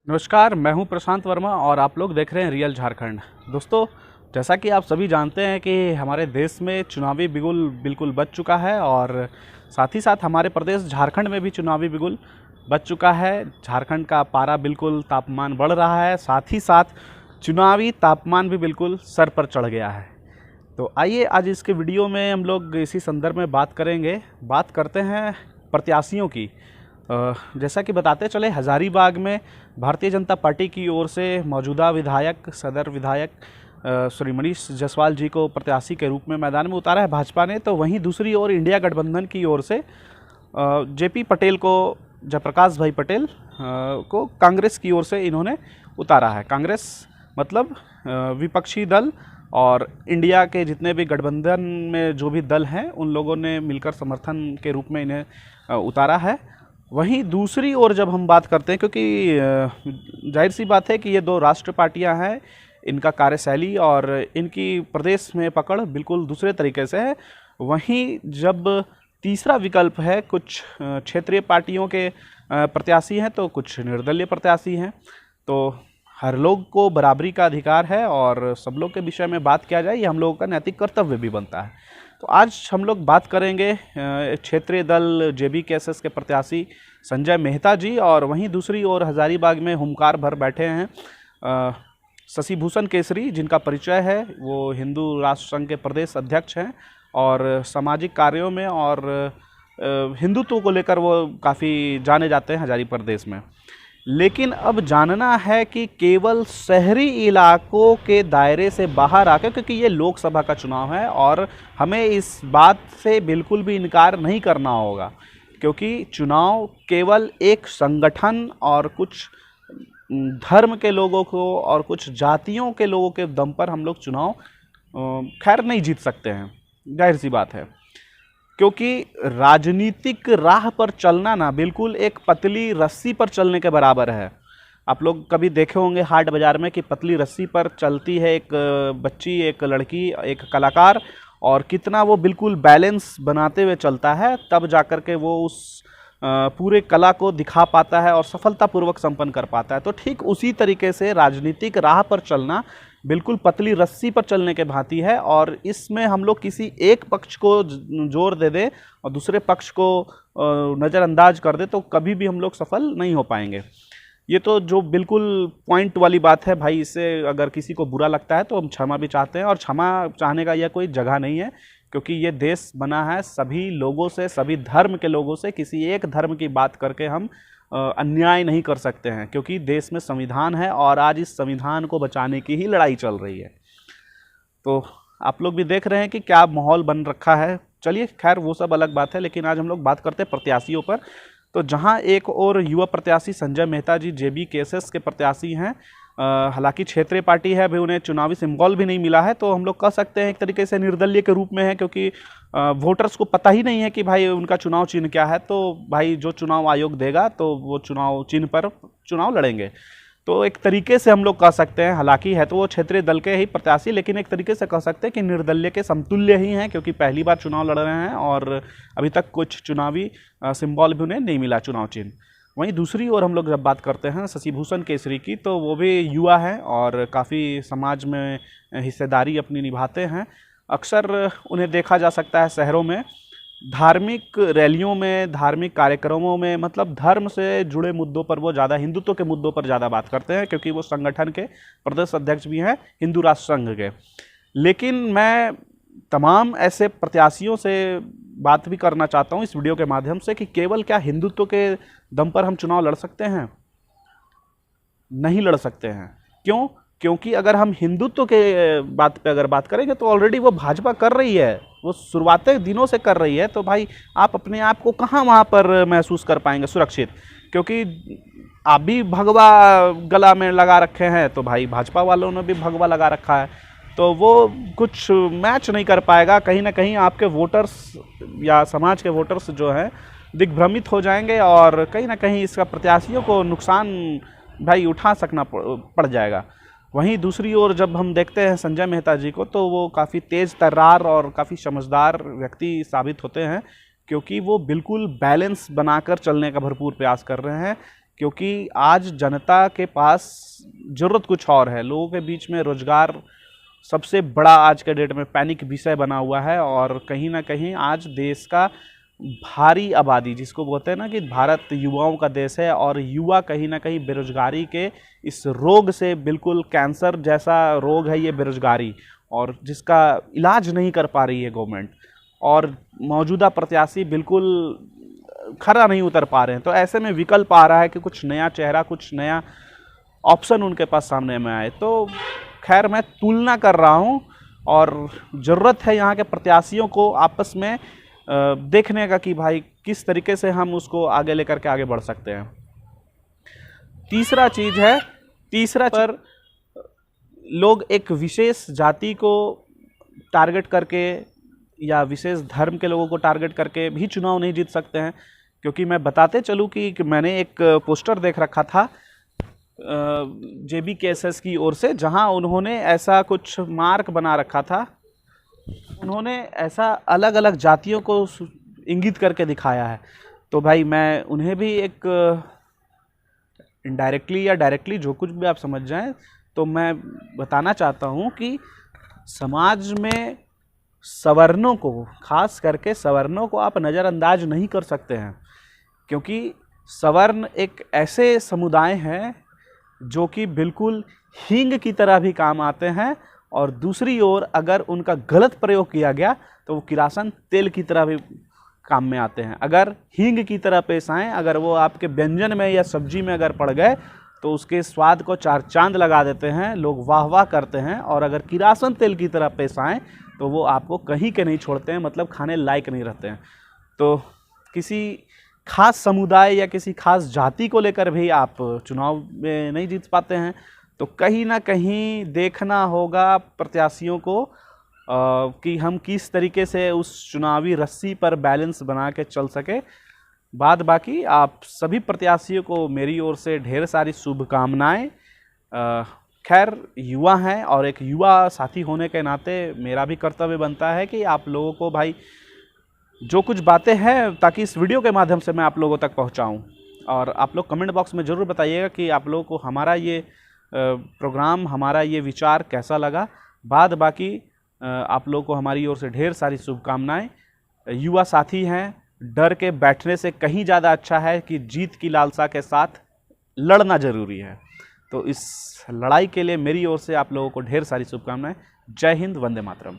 नमस्कार, मैं हूं प्रशांत वर्मा और आप लोग देख रहे हैं रियल झारखंड। दोस्तों, जैसा कि आप सभी जानते हैं कि हमारे देश में चुनावी बिगुल बिल्कुल बज चुका है और साथ ही साथ हमारे प्रदेश झारखंड में भी चुनावी बिगुल बज चुका है। झारखंड का पारा बिल्कुल तापमान बढ़ रहा है, साथ ही साथ चुनावी तापमान भी बिल्कुल सर पर चढ़ गया है। तो आइए आज इसके वीडियो में हम लोग इसी संदर्भ में बात करेंगे। बात करते हैं प्रत्याशियों की। जैसा कि बताते चले, हज़ारीबाग में भारतीय जनता पार्टी की ओर से मौजूदा विधायक, सदर विधायक श्री मनीष जायसवाल जी को प्रत्याशी के रूप में मैदान में उतारा है भाजपा ने। तो वहीं दूसरी ओर इंडिया गठबंधन की ओर से जेपी पटेल को, जयप्रकाश भाई पटेल को कांग्रेस की ओर से इन्होंने उतारा है। कांग्रेस मतलब विपक्षी दल और इंडिया के जितने भी गठबंधन में जो भी दल हैं उन लोगों ने मिलकर समर्थन के रूप में इन्हें उतारा है। वहीं दूसरी ओर जब हम बात करते हैं, क्योंकि जाहिर सी बात है कि ये दो राष्ट्र पार्टियां हैं, इनका कार्यशैली और इनकी प्रदेश में पकड़ बिल्कुल दूसरे तरीके से है। वहीं जब तीसरा विकल्प है, कुछ क्षेत्रीय पार्टियों के प्रत्याशी हैं तो कुछ निर्दलीय प्रत्याशी हैं, तो हर लोग को बराबरी का अधिकार है और सब लोग के विषय में बात किया जाए, ये हम लोगों का नैतिक कर्तव्य भी बनता है। तो आज हम लोग बात करेंगे क्षेत्रीय दल जेबीकेएसएस के प्रत्याशी संजय मेहता जी, और वहीं दूसरी ओर हज़ारीबाग में हुंकार भर बैठे हैं शशि भूषण केसरी, जिनका परिचय है वो हिंदू राष्ट्र संघ के प्रदेश अध्यक्ष हैं और सामाजिक कार्यों में और हिंदुत्व को लेकर वो काफ़ी जाने जाते हैं हज़ारी प्रदेश में। लेकिन अब जानना है कि केवल शहरी इलाकों के दायरे से बाहर आकर, क्योंकि ये लोकसभा का चुनाव है और हमें इस बात से बिल्कुल भी इनकार नहीं करना होगा, क्योंकि चुनाव केवल एक संगठन और कुछ धर्म के लोगों को और कुछ जातियों के लोगों के दम पर हम लोग चुनाव खैर नहीं जीत सकते हैं, जाहिर सी बात है। क्योंकि राजनीतिक राह पर चलना ना बिल्कुल एक पतली रस्सी पर चलने के बराबर है। आप लोग कभी देखे होंगे हाट बाज़ार में कि पतली रस्सी पर चलती है एक बच्ची, एक लड़की, एक कलाकार, और कितना वो बिल्कुल बैलेंस बनाते हुए चलता है, तब जाकर के वो उस पूरे कला को दिखा पाता है और सफलतापूर्वक संपन्न कर पाता है। तो ठीक उसी तरीके से राजनीतिक राह पर चलना बिल्कुल पतली रस्सी पर चलने के भांति है, और इसमें हम लोग किसी एक पक्ष को जोर दे दें और दूसरे पक्ष को नज़रअंदाज कर दे तो कभी भी हम लोग सफल नहीं हो पाएंगे। ये तो जो बिल्कुल पॉइंट वाली बात है भाई, इससे अगर किसी को बुरा लगता है तो हम क्षमा भी चाहते हैं, और क्षमा चाहने का यह कोई जगह नहीं है, क्योंकि ये देश बना है सभी लोगों से, सभी धर्म के लोगों से। किसी एक धर्म की बात करके हम अन्याय नहीं कर सकते हैं, क्योंकि देश में संविधान है और आज इस संविधान को बचाने की ही लड़ाई चल रही है। तो आप लोग भी देख रहे हैं कि क्या माहौल बन रखा है। चलिए खैर वो सब अलग बात है, लेकिन आज हम लोग बात करते हैं प्रत्याशियों पर। तो जहां एक और युवा प्रत्याशी संजय मेहता जी जेबीकेएसएस के प्रत्याशी हैं, हालांकि क्षेत्रीय पार्टी है, अभी उन्हें चुनावी सिंबल भी नहीं मिला है, तो हम लोग कह सकते हैं एक तरीके से निर्दलीय के रूप में है, क्योंकि वोटर्स को पता ही नहीं है कि भाई उनका चुनाव चिन्ह क्या है। तो भाई जो चुनाव आयोग देगा तो वो चुनाव चिन्ह पर चुनाव लड़ेंगे। तो एक तरीके से हम लोग कह सकते हैं, हालांकि है तो वो क्षेत्रीय दल के ही प्रत्याशी, लेकिन एक तरीके से कह सकते हैं कि निर्दलीय के समतुल्य ही हैं, क्योंकि पहली बार चुनाव लड़ रहे हैं और अभी तक कुछ चुनावी सिंबल भी उन्हें नहीं मिला, चुनाव चिन्ह। वहीं दूसरी ओर हम लोग जब बात करते हैं शशि भूषण केसरी की, तो वो भी युवा हैं और काफ़ी समाज में हिस्सेदारी अपनी निभाते हैं। अक्सर उन्हें देखा जा सकता है शहरों में धार्मिक रैलियों में, धार्मिक कार्यक्रमों में, मतलब धर्म से जुड़े मुद्दों पर वो ज़्यादा, हिंदुत्व के मुद्दों पर ज़्यादा बात करते हैं, क्योंकि वो संगठन के प्रदेश अध्यक्ष भी हैं हिंदू राष्ट्र संघ के। लेकिन मैं तमाम ऐसे प्रत्याशियों से बात भी करना चाहता हूं इस वीडियो के माध्यम से कि केवल क्या हिंदुत्व के दम पर हम चुनाव लड़ सकते हैं? नहीं लड़ सकते हैं। क्यों? क्योंकि अगर हम हिंदुत्व के बात पे अगर बात करेंगे तो ऑलरेडी वो भाजपा कर रही है, वो शुरुआती दिनों से कर रही है। तो भाई आप अपने आप को कहाँ वहाँ पर महसूस कर पाएंगे सुरक्षित? क्योंकि आप भी भगवा गला में लगा रखे हैं, तो भाई भाजपा वालों ने भी भगवा लगा रखा है, तो वो कुछ मैच नहीं कर पाएगा। कहीं ना कहीं आपके वोटर्स या समाज के वोटर्स जो हैं दिग्भ्रमित हो जाएंगे और कहीं ना कहीं इसका प्रत्याशियों को नुकसान भाई उठा सकना पड़ जाएगा। वहीं दूसरी ओर जब हम देखते हैं संजय मेहता जी को, तो वो काफ़ी तेज़ तर्रार और काफ़ी समझदार व्यक्ति साबित होते हैं, क्योंकि वो बिल्कुल बैलेंस बनाकर चलने का भरपूर प्रयास कर रहे हैं। क्योंकि आज जनता के पास ज़रूरत कुछ और है। लोगों के बीच में रोजगार सबसे बड़ा आज के डेट में पैनिक विषय बना हुआ है, और कहीं ना कहीं आज देश का भारी आबादी, जिसको बोलते हैं ना कि भारत युवाओं का देश है, और युवा कहीं ना कहीं बेरोजगारी के इस रोग से, बिल्कुल कैंसर जैसा रोग है ये बेरोजगारी, और जिसका इलाज नहीं कर पा रही है गवर्नमेंट, और मौजूदा प्रत्याशी बिल्कुल खरा नहीं उतर पा रहे हैं। तो ऐसे में विकल्प आ रहा है कि कुछ नया चेहरा, कुछ नया ऑप्शन उनके पास सामने में आए। तो खैर, मैं तुलना कर रहा हूं, और ज़रूरत है यहाँ के प्रत्याशियों को आपस में देखने का कि भाई किस तरीके से हम उसको आगे लेकर के आगे बढ़ सकते हैं। तीसरा चीज़ है, पर लोग एक विशेष जाति को टारगेट करके या विशेष धर्म के लोगों को टारगेट करके भी चुनाव नहीं जीत सकते हैं। क्योंकि मैं बताते चलूँ कि मैंने एक पोस्टर देख रखा था JBKSS की ओर से, जहां उन्होंने ऐसा कुछ मार्क बना रखा था। उन्होंने ऐसा अलग अलग जातियों को इंगित करके दिखाया है। तो भाई मैं उन्हें भी एक इनडायरेक्टली या डायरेक्टली, जो कुछ भी आप समझ जाएं, तो मैं बताना चाहता हूं कि समाज में सवर्णों को, खास करके सवर्णों को आप नज़रअंदाज नहीं कर सकते हैं, क्योंकि सवर्ण एक ऐसे समुदाय हैं जो कि बिल्कुल हींग की तरह भी काम आते हैं, और दूसरी ओर अगर उनका गलत प्रयोग किया गया तो वो किरासन तेल की तरह भी काम में आते हैं। अगर हींग की तरह पेश आएँ, अगर वो आपके व्यंजन में या सब्जी में अगर पड़ गए तो उसके स्वाद को चार चांद लगा देते हैं, लोग वाह वाह करते हैं। और अगर किरासन तेल की तरह पेश आएँ तो वो आपको कहीं के नहीं छोड़ते हैं, मतलब खाने लायक नहीं रहते हैं। तो किसी खास समुदाय या किसी खास जाति को लेकर भी आप चुनाव में नहीं जीत पाते हैं। तो कहीं ना कहीं देखना होगा प्रत्याशियों को कि हम किस तरीके से उस चुनावी रस्सी पर बैलेंस बना के चल सके। बाद बाकी आप सभी प्रत्याशियों को मेरी ओर से ढेर सारी शुभकामनाएं। खैर, युवा हैं, और एक युवा साथी होने के नाते मेरा भी कर्तव्य बनता है कि आप लोगों को भाई जो कुछ बातें हैं, ताकि इस वीडियो के माध्यम से मैं आप लोगों तक पहुंचाऊं। और आप लोग कमेंट बॉक्स में ज़रूर बताइएगा कि आप लोगों को हमारा ये प्रोग्राम, हमारा ये विचार कैसा लगा। बाद बाकी आप लोगों को हमारी ओर से ढेर सारी शुभकामनाएं। युवा साथी हैं, डर के बैठने से कहीं ज़्यादा अच्छा है कि जीत की लालसा के साथ लड़ना ज़रूरी है। तो इस लड़ाई के लिए मेरी ओर से आप लोगों को ढेर सारी शुभकामनाएं। जय हिंद, वंदे मातरम।